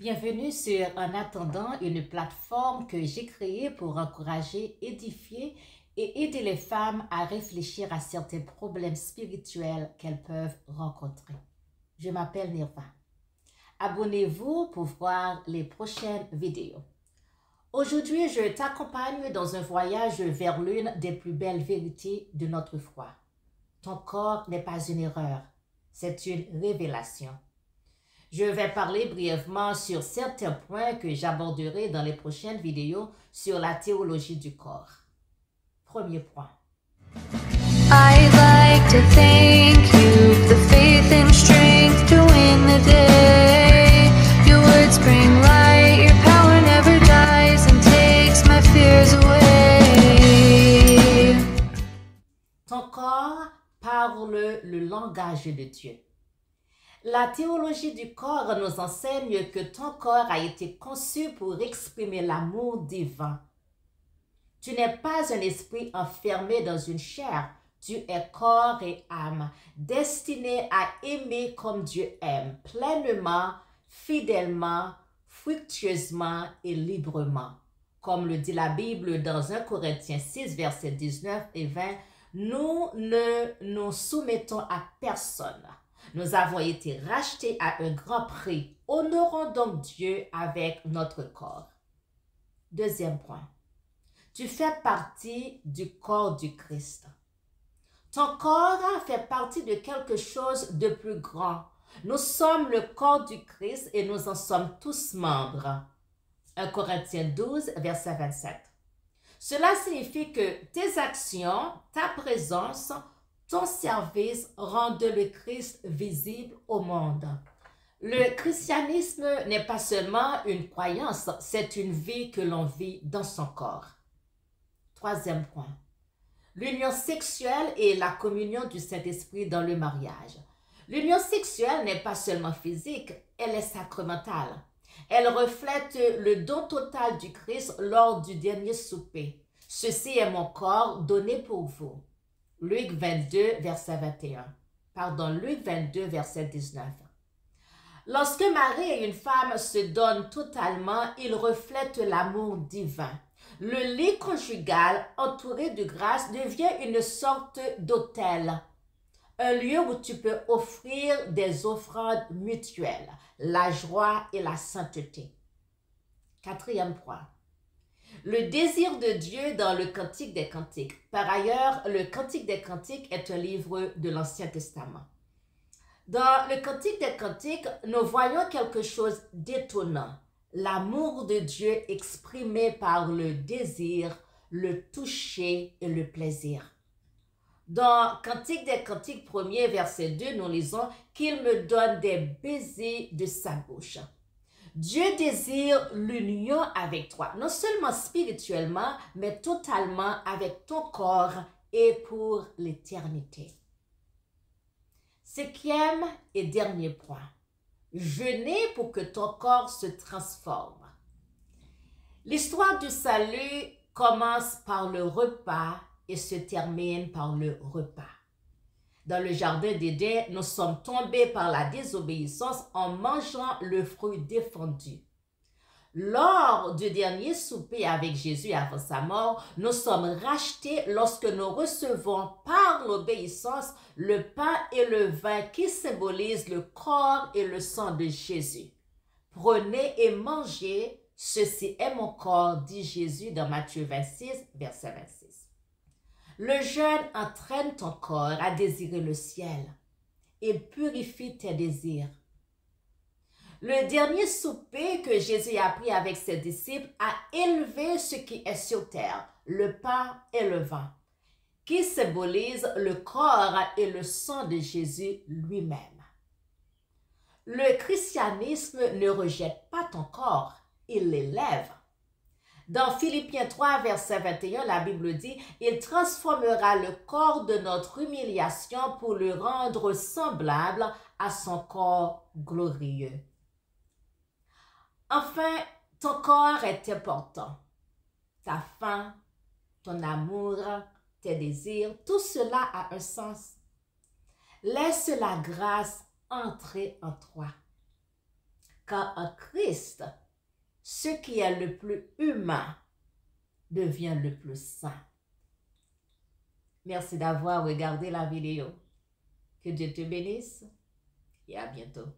Bienvenue sur En attendant, une plateforme que j'ai créée pour encourager, édifier et aider les femmes à réfléchir à certains problèmes spirituels qu'elles peuvent rencontrer. Je m'appelle Nirva. Abonnez-vous pour voir les prochaines vidéos. Aujourd'hui, je t'accompagne dans un voyage vers l'une des plus belles vérités de notre foi. Ton corps n'est pas une erreur, c'est une révélation. Je vais parler brièvement sur certains points que j'aborderai dans les prochaines vidéos sur la théologie du corps. Premier point. I'd like to thank you for the faith and strength to win the day. Your words bring light, your power never dies and takes my fears away. Ton corps parle le langage de Dieu. La théologie du corps nous enseigne que ton corps a été conçu pour exprimer l'amour divin. Tu n'es pas un esprit enfermé dans une chair, tu es corps et âme, destiné à aimer comme Dieu aime, pleinement, fidèlement, fructueusement et librement. Comme le dit la Bible dans 1 Corinthiens 6, versets 19 et 20, nous ne nous soumettons à personne. Nous avons été rachetés à un grand prix. Honorons donc Dieu avec notre corps. Deuxième point. Tu fais partie du corps du Christ. Ton corps fait partie de quelque chose de plus grand. Nous sommes le corps du Christ et nous en sommes tous membres. 1 Corinthiens 12, verset 27. Cela signifie que tes actions, ta présence, ton service rendent le Christ visible au monde. Le christianisme n'est pas seulement une croyance, c'est une vie que l'on vit dans son corps. Troisième point. L'union sexuelle et la communion du Saint-Esprit dans le mariage. L'union sexuelle n'est pas seulement physique, elle est sacramentale. Elle reflète le don total du Christ lors du dernier souper. Ceci est mon corps donné pour vous. Luc 22, verset 21. Luc 22, verset 19. Lorsque Marie et une femme se donnent totalement, ils reflètent l'amour divin. Le lit conjugal entouré de grâce devient une sorte d'autel, un lieu où tu peux offrir des offrandes mutuelles, la joie et la sainteté. Quatrième point. Le désir de Dieu dans le Cantique des Cantiques. Par ailleurs, le Cantique des Cantiques est un livre de l'Ancien Testament. Dans le Cantique des Cantiques, nous voyons quelque chose d'étonnant. L'amour de Dieu exprimé par le désir, le toucher et le plaisir. Dans Cantique des Cantiques 1er, verset 2, nous lisons qu'il me donne des baisers de sa bouche. Dieu désire l'union avec toi, non seulement spirituellement, mais totalement avec ton corps et pour l'éternité. Cinquième et dernier point. Jeûner pour que ton corps se transforme. L'histoire du salut commence par le repas et se termine par le repas. Dans le jardin d'Éden, nous sommes tombés par la désobéissance en mangeant le fruit défendu. Lors du dernier souper avec Jésus avant sa mort, nous sommes rachetés lorsque nous recevons par l'obéissance le pain et le vin qui symbolisent le corps et le sang de Jésus. Prenez et mangez, ceci est mon corps, dit Jésus dans Matthieu 26, verset 26. Le jeûne entraîne ton corps à désirer le ciel. Il purifie tes désirs. Le dernier souper que Jésus a pris avec ses disciples a élevé ce qui est sur terre, le pain et le vin, qui symbolisent le corps et le sang de Jésus lui-même. Le christianisme ne rejette pas ton corps, il l'élève. Dans Philippiens 3, verset 21, la Bible dit « Il transformera le corps de notre humiliation pour le rendre semblable à son corps glorieux. » Enfin, ton corps est important. Ta faim, ton amour, tes désirs, tout cela a un sens. Laisse la grâce entrer en toi. car en Christ, ce qui est le plus humain devient le plus saint. Merci d'avoir regardé la vidéo. Que Dieu te bénisse et à bientôt.